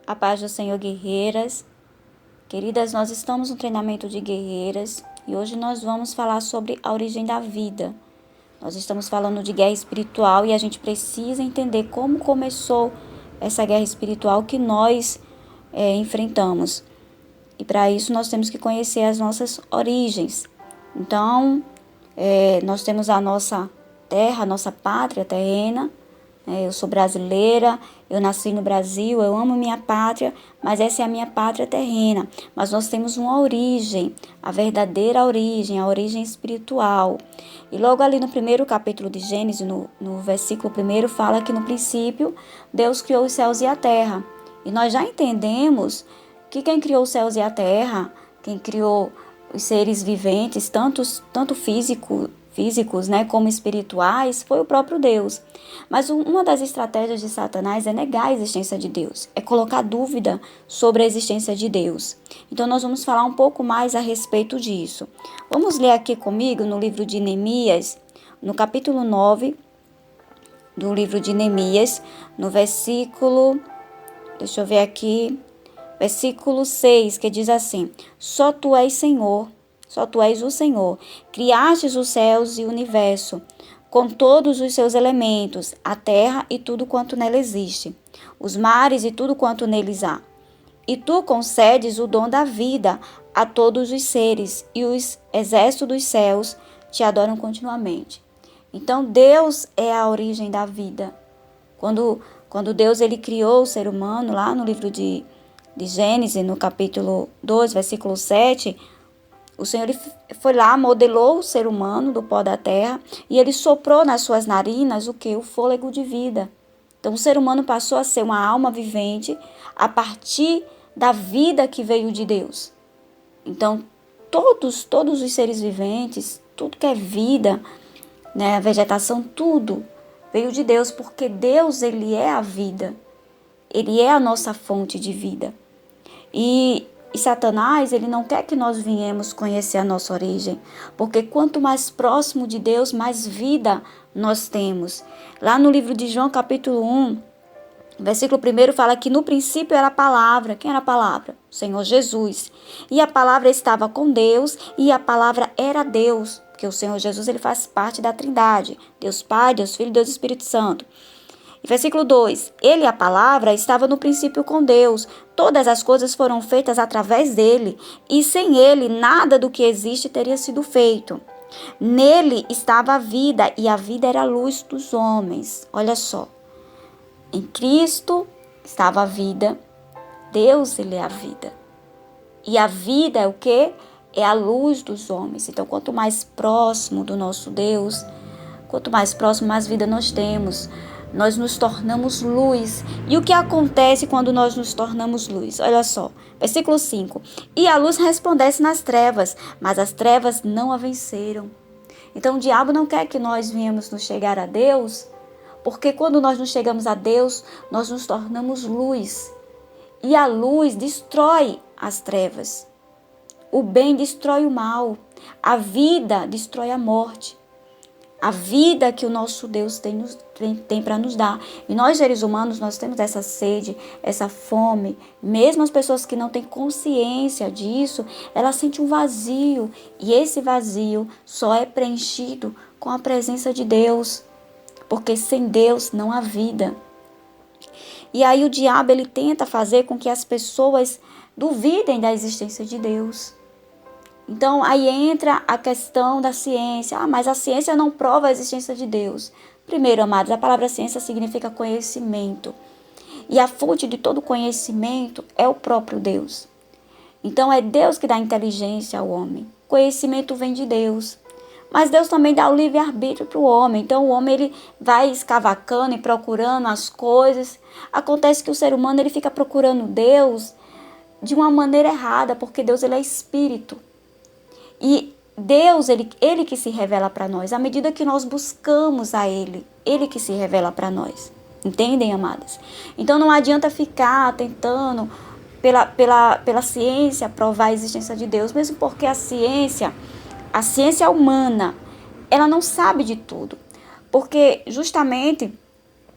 A paz do Senhor, guerreiras. Queridas, nós estamos no treinamento de guerreiras e hoje nós vamos falar sobre a origem da vida. Nós estamos falando de guerra espiritual e a gente precisa entender como começou essa guerra espiritual que nós enfrentamos. E para isso nós temos que conhecer as nossas origens. Então, nós temos a nossa terra, a nossa pátria terrena. Eu sou brasileira, eu nasci no Brasil, eu amo minha pátria, mas essa é a minha pátria terrena. Mas nós temos uma origem, a verdadeira origem, a origem espiritual. E logo ali no primeiro capítulo de Gênesis, no versículo 1, fala que no princípio Deus criou os céus e a terra. E nós já entendemos que quem criou os céus e a terra, quem criou os seres viventes, tanto físicos, né, como espirituais, foi o próprio Deus. Mas uma das estratégias de Satanás é negar a existência de Deus, é colocar dúvida sobre a existência de Deus. Então nós vamos falar um pouco mais a respeito disso. Vamos ler aqui comigo no livro de Neemias, no capítulo 9 do livro de Neemias, no versículo, deixa eu ver aqui, versículo 6, que diz assim: Só tu és Senhor, só tu és o Senhor, criastes os céus e o universo, com todos os seus elementos, a terra e tudo quanto nela existe, os mares e tudo quanto neles há. E tu concedes o dom da vida a todos os seres, e os exércitos dos céus te adoram continuamente. Então Deus é a origem da vida. Quando Deus ele criou o ser humano, lá no livro de Gênesis, no capítulo 2, versículo 7, o Senhor ele foi lá, modelou o ser humano do pó da terra e ele soprou nas suas narinas o que? O fôlego de vida. Então o ser humano passou a ser uma alma vivente a partir da vida que veio de Deus. Então todos os seres viventes, tudo que é vida, né, a vegetação, tudo veio de Deus, porque Deus ele é a vida. Ele é a nossa fonte de vida. E Satanás, ele não quer que nós venhamos conhecer a nossa origem, porque quanto mais próximo de Deus, mais vida nós temos. Lá no livro de João, capítulo 1, versículo 1, fala que no princípio era a palavra. Quem era a palavra? O Senhor Jesus. E a palavra estava com Deus e a palavra era Deus, porque o Senhor Jesus ele faz parte da Trindade, Deus Pai, Deus Filho e Deus Espírito Santo. E versículo 2, ele, a palavra, estava no princípio com Deus. Todas as coisas foram feitas através dele, e sem ele nada do que existe teria sido feito. Nele estava a vida, e a vida era a luz dos homens. Olha só, em Cristo estava a vida, Deus ele é a vida. E a vida é o quê? É a luz dos homens. Então, quanto mais próximo do nosso Deus, quanto mais próximo, mais vida nós temos. Nós nos tornamos luz. E o que acontece quando nós nos tornamos luz? Olha só, versículo 5. E a luz resplandece nas trevas, mas as trevas não a venceram. Então o diabo não quer que nós venhamos nos chegar a Deus, porque quando nós nos chegamos a Deus, nós nos tornamos luz. E a luz destrói as trevas. O bem destrói o mal. A vida destrói a morte. A vida que o nosso Deus tem para nos dar. E nós, seres humanos, nós temos essa sede, essa fome. Mesmo as pessoas que não têm consciência disso, elas sentem um vazio. E esse vazio só é preenchido com a presença de Deus. Porque sem Deus não há vida. E aí o diabo ele tenta fazer com que as pessoas duvidem da existência de Deus. Então, aí entra a questão da ciência. Mas a ciência não prova a existência de Deus. Primeiro, amados, a palavra ciência significa conhecimento. E a fonte de todo conhecimento é o próprio Deus. Então, é Deus que dá inteligência ao homem. Conhecimento vem de Deus. Mas Deus também dá o livre-arbítrio para o homem. Então, o homem ele vai escavacando e procurando as coisas. Acontece que o ser humano ele fica procurando Deus de uma maneira errada, porque Deus ele é espírito. E Deus, ele que se revela para nós, à medida que nós buscamos a Ele que se revela para nós. Entendem, amadas? Então não adianta ficar tentando, pela ciência, provar a existência de Deus, mesmo porque a ciência humana, ela não sabe de tudo. Porque justamente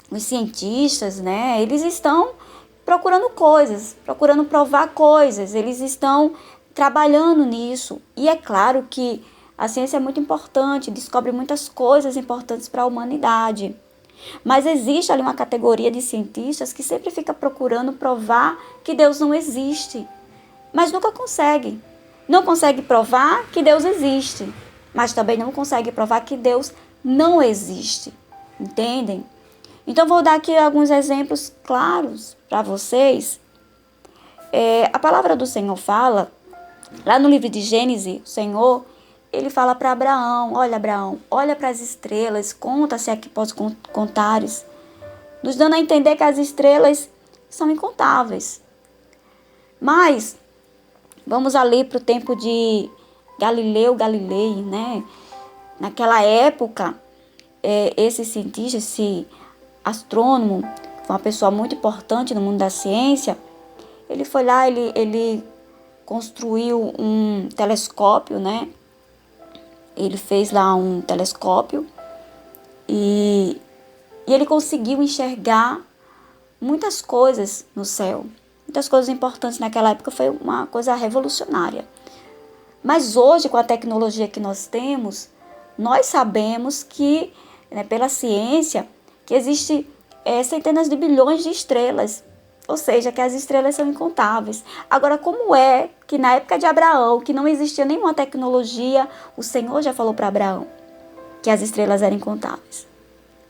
os cientistas, né, eles estão procurando coisas, procurando provar coisas. Eles estão trabalhando nisso. E é claro que a ciência é muito importante, descobre muitas coisas importantes para a humanidade. Mas existe ali uma categoria de cientistas que sempre fica procurando provar que Deus não existe, mas nunca consegue. Não consegue provar que Deus existe, mas também não consegue provar que Deus não existe. Entendem? Então vou dar aqui alguns exemplos claros para vocês. A palavra do Senhor fala, lá no livro de Gênesis, o Senhor, ele fala para Abraão, Abraão, olha para as estrelas, conta se é que podes contares, nos dando a entender que as estrelas são incontáveis. Mas, vamos ali para o tempo de Galileu Galilei, né? Naquela época, esse cientista, esse astrônomo, foi uma pessoa muito importante no mundo da ciência, ele foi lá, ele construiu um telescópio, né? Ele fez lá um telescópio e ele conseguiu enxergar muitas coisas no céu. Muitas coisas importantes naquela época, foi uma coisa revolucionária. Mas hoje, com a tecnologia que nós temos, nós sabemos que, né, pela ciência, que existe centenas de bilhões de estrelas. Ou seja, que as estrelas são incontáveis. Agora, como é que na época de Abraão, que não existia nenhuma tecnologia, o Senhor já falou para Abraão que as estrelas eram incontáveis?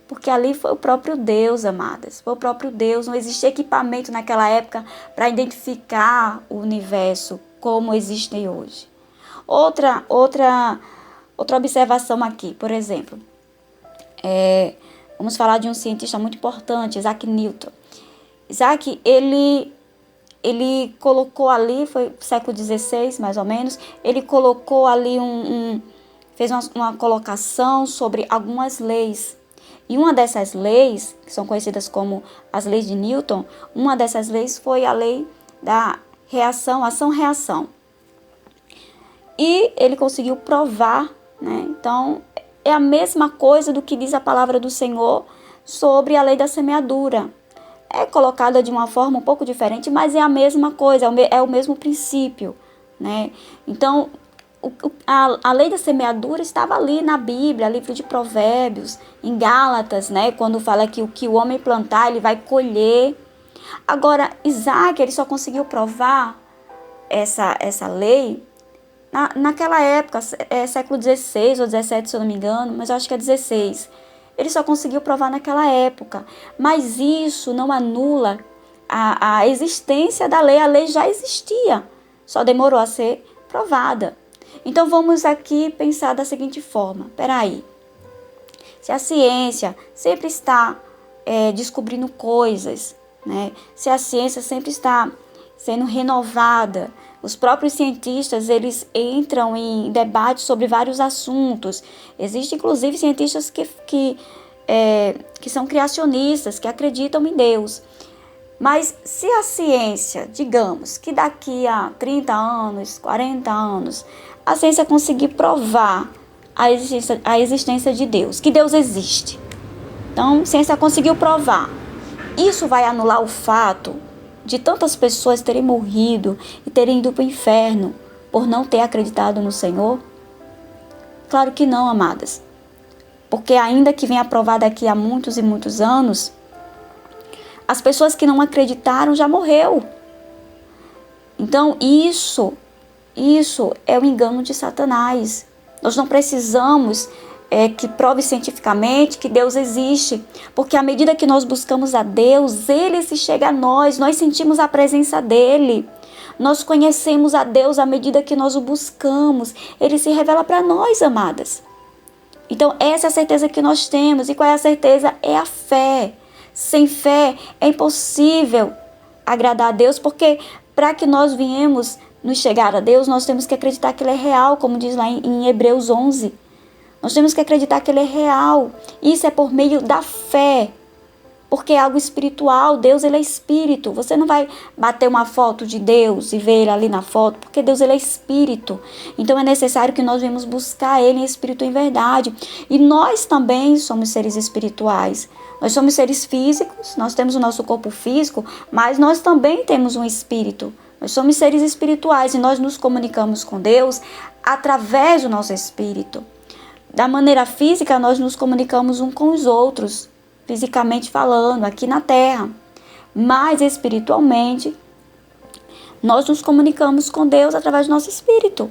Porque ali foi o próprio Deus, amadas. Foi o próprio Deus. Não existia equipamento naquela época para identificar o universo como existe hoje. Outra observação aqui, por exemplo. Vamos falar de um cientista muito importante, Isaac Newton. Isaac, ele colocou ali, foi século XVI mais ou menos, ele colocou ali fez uma colocação sobre algumas leis. E uma dessas leis, que são conhecidas como as leis de Newton, uma dessas leis foi a lei da reação, ação-reação. E ele conseguiu provar, né? Então, é a mesma coisa do que diz a palavra do Senhor sobre a lei da semeadura. É colocada de uma forma um pouco diferente, mas é a mesma coisa, é o mesmo princípio, né? Então, a lei da semeadura estava ali na Bíblia, livro de Provérbios, em Gálatas, né? Quando fala que o que o homem plantar, ele vai colher. Agora, Isaac, ele só conseguiu provar essa lei naquela época, século XVI ou XVII, se eu não me engano, mas eu acho que é XVI. Ele só conseguiu provar naquela época. Mas isso não anula a existência da lei. A lei já existia, só demorou a ser provada. Então vamos aqui pensar da seguinte forma. Peraí, se a ciência sempre está descobrindo coisas, né? Se a ciência sempre está sendo renovada, os próprios cientistas, eles entram em debate sobre vários assuntos. Existem, inclusive, cientistas que são criacionistas, que acreditam em Deus. Mas se a ciência, digamos, que daqui a 30 anos, 40 anos, a ciência conseguir provar a existência de Deus, que Deus existe. Então, a ciência conseguiu provar. Isso vai anular o fato de tantas pessoas terem morrido e terem ido para o inferno por não ter acreditado no Senhor? Claro que não, amadas. Porque ainda que venha provar daqui a muitos e muitos anos, as pessoas que não acreditaram já morreu. Então isso é o engano de Satanás. Nós não precisamos que prove cientificamente que Deus existe, porque à medida que nós buscamos a Deus, Ele se chega a nós sentimos a presença dEle. Nós conhecemos a Deus à medida que nós o buscamos. Ele se revela para nós, amadas. Então essa é a certeza que nós temos. E qual é a certeza? É a fé. Sem fé é impossível agradar a Deus, porque para que nós viemos nos chegar a Deus, nós temos que acreditar que Ele é real, como diz lá em Hebreus 11. Nós temos que acreditar que Ele é real. Isso é por meio da fé. porque é algo espiritual. Deus, ele é espírito. Você não vai bater uma foto de Deus e ver ele ali na foto, porque Deus, ele é espírito. Então é necessário que nós venhamos buscar ele em espírito e em verdade. E nós também somos seres espirituais. Nós somos seres físicos, nós temos o nosso corpo físico, mas nós também temos um espírito. Nós somos seres espirituais e nós nos comunicamos com Deus através do nosso espírito. Da maneira física, nós nos comunicamos uns com os outros, fisicamente falando, aqui na Terra. Mas espiritualmente, nós nos comunicamos com Deus através do nosso espírito.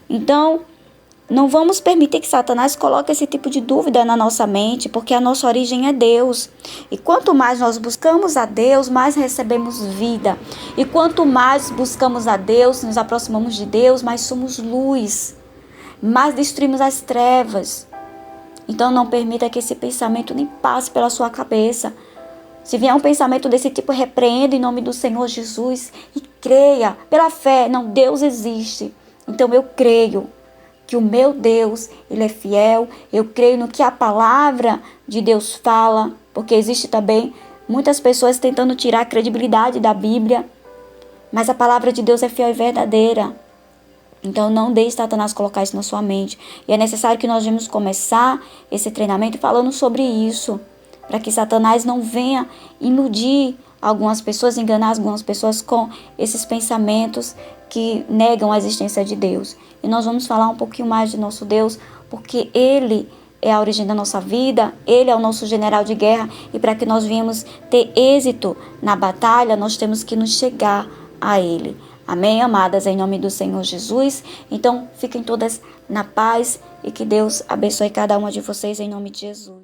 Então, não vamos permitir que Satanás coloque esse tipo de dúvida na nossa mente, porque a nossa origem é Deus. E quanto mais nós buscamos a Deus, mais recebemos vida. E quanto mais buscamos a Deus, nos aproximamos de Deus, mais somos luz, mais destruímos as trevas. Então não permita que esse pensamento nem passe pela sua cabeça. Se vier um pensamento desse tipo, repreenda em nome do Senhor Jesus e creia pela fé. Não, Deus existe. Então eu creio que o meu Deus, ele é fiel. Eu creio no que a palavra de Deus fala, porque existe também muitas pessoas tentando tirar a credibilidade da Bíblia, mas a palavra de Deus é fiel e verdadeira. Então não deixe Satanás colocar isso na sua mente. E é necessário que nós vamos começar esse treinamento falando sobre isso, para que Satanás não venha iludir algumas pessoas, enganar algumas pessoas com esses pensamentos que negam a existência de Deus. E nós vamos falar um pouquinho mais de nosso Deus, porque Ele é a origem da nossa vida, Ele é o nosso general de guerra, e para que nós venhamos ter êxito na batalha, nós temos que nos chegar a Ele. Amém, amadas, em nome do Senhor Jesus? Então, fiquem todas na paz e que Deus abençoe cada uma de vocês em nome de Jesus.